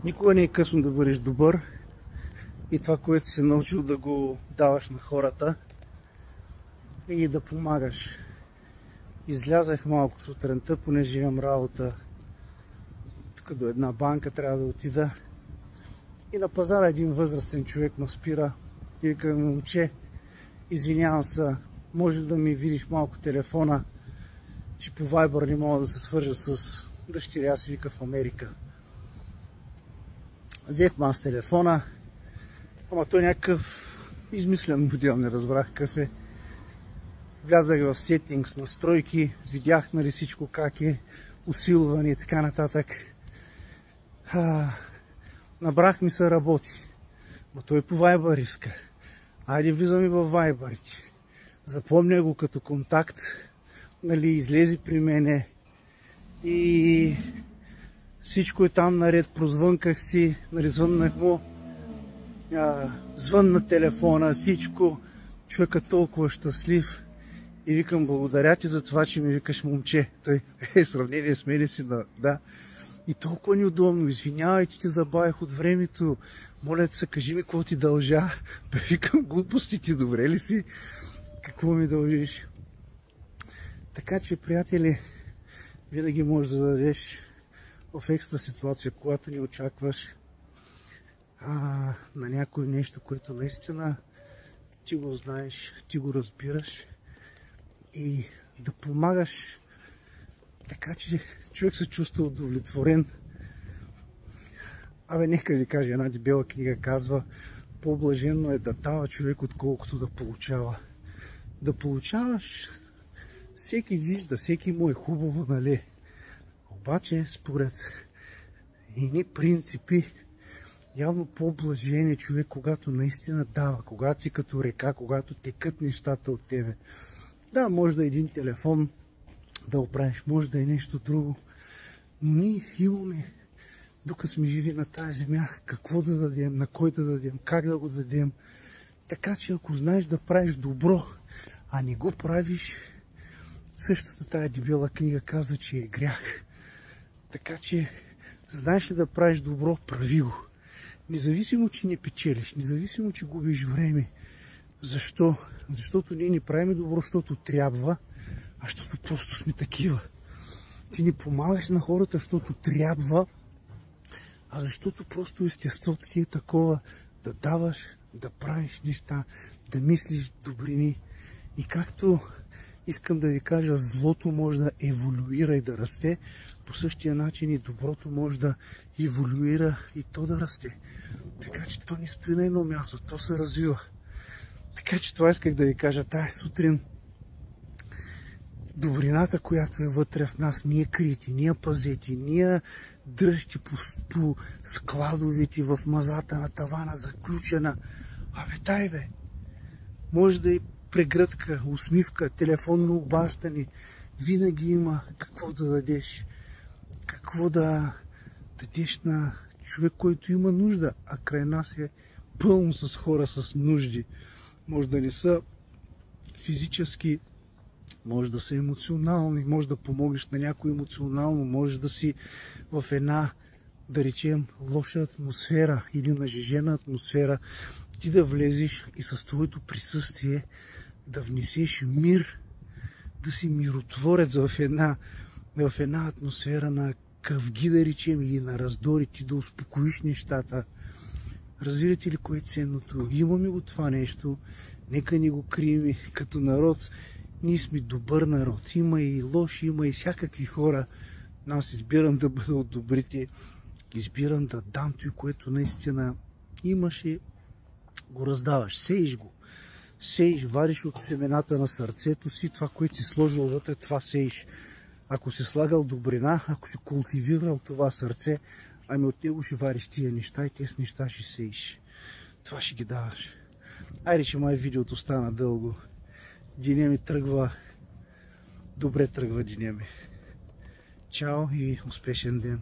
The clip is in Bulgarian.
Никога не е късно да бъдеш добър и това, което си се научил, да го даваш на хората и да помагаш. Излязах малко сутринта, понеже имам работа тук до една банка, трябва да отида. И на пазара един възрастен човек ме спира и вика: момче, извинявам се, може да ми видиш малко телефона, че по Viber не мога да се свържа с дъщеря си, вика, в Америка. Взехме аз телефона, ама той някакъв измислен модел, не разбрах какъв е. Влязах в сеттингс, настройки, видях нали всичко как е, усилване и така нататък. Набрах ми се, работи. Но той по Viber иска. Айде влизаме в Viber. Запомня го като контакт, нали, излезе при мене и всичко е там наред, прозвънках си, нали, звъннах му, звън на телефона, всичко, човека толкова щастлив и викам: благодаря ти за това, че ми викаш момче. Той сравнение с мене си, да. И толкова неудобно, извинявай, че те забавях от времето, моля те се, кажи ми какво ти дължа. Викам: глупости ти, добре ли си? Какво ми дължиш? Така че, приятели, винаги можеш да дадеш в екстра ситуация, когато не очакваш на някое нещо, което наистина ти го знаеш, ти го разбираш, и да помагаш така, че човек се чувства удовлетворен. Нека ви кажа, една дебела книга казва: по-блаженно е да дава човек, отколкото да получава. Да получаваш, всеки вижда, всеки му е хубаво, нали? Обаче, според едни принципи, явно по-блажен е човек, когато наистина дава, когато си като река, когато текат нещата от тебе. Да, може да е един телефон да оправиш, може да е нещо друго, но ние имаме, докато сме живи на тази земя, какво да дадем, на кой да дадем, как да го дадем. Така че ако знаеш да правиш добро, а не го правиш, същата тая дебела книга казва, че е грях. Така че, знаеш ли да правиш добро, прави го. Независимо, че не печелиш, независимо, че губиш време. Защо? Защото ние не правим добро, защото трябва, а защото просто сме такива. Ти не помагаш на хората, защото трябва, а защото просто естеството ти е такова да даваш, да правиш неща, да мислиш добрини. И както искам да ви кажа, злото може да еволюира и да расте, по същия начин и доброто може да еволюира и то да расте. Така че то не стои на едно място, то се развива. Така че това исках да ви кажа тази сутрин. Добрината, която е вътре в нас, ние крити, ние пазети, ние дръжти по складовете, в мазата на тавана, заключена. Тай бе, може да е прегръдка, усмивка, телефонно обаждане. Винаги има какво да дадеш. Какво да дадеш на човек, който има нужда. А край нас е пълно с хора с нужди. Може да не са физически, може да са емоционални, може да помогнеш на някой емоционално, може да си в една, да речем, лоша атмосфера или нажежена атмосфера, ти да влезеш и с твоето присъствие да внесеш мир, да си миротворец в една атмосфера на къвги, да речем, или на раздори, ти да успокоиш нещата. Разбирате ли кое е ценното? Имаме го това нещо, нека ни го крием като народ. Ние сме добър народ. Има и лоши, има и всякакви хора. Аз избирам да бъда от добрите. Избирам да дам той, което наистина имаше, го раздаваш. Сееш го. Сееш, вариш от семената на сърцето си, това, което си сложил вътре, това сееш. Ако си слагал добрина, ако си култивирал това сърце, от него ще вариш тия неща и тези неща ще сееш. Това ще ги даваш. Айде, че май видеото стана дълго. Деня ми тръгва. Добре тръгва деня ми. Чао и успешен ден.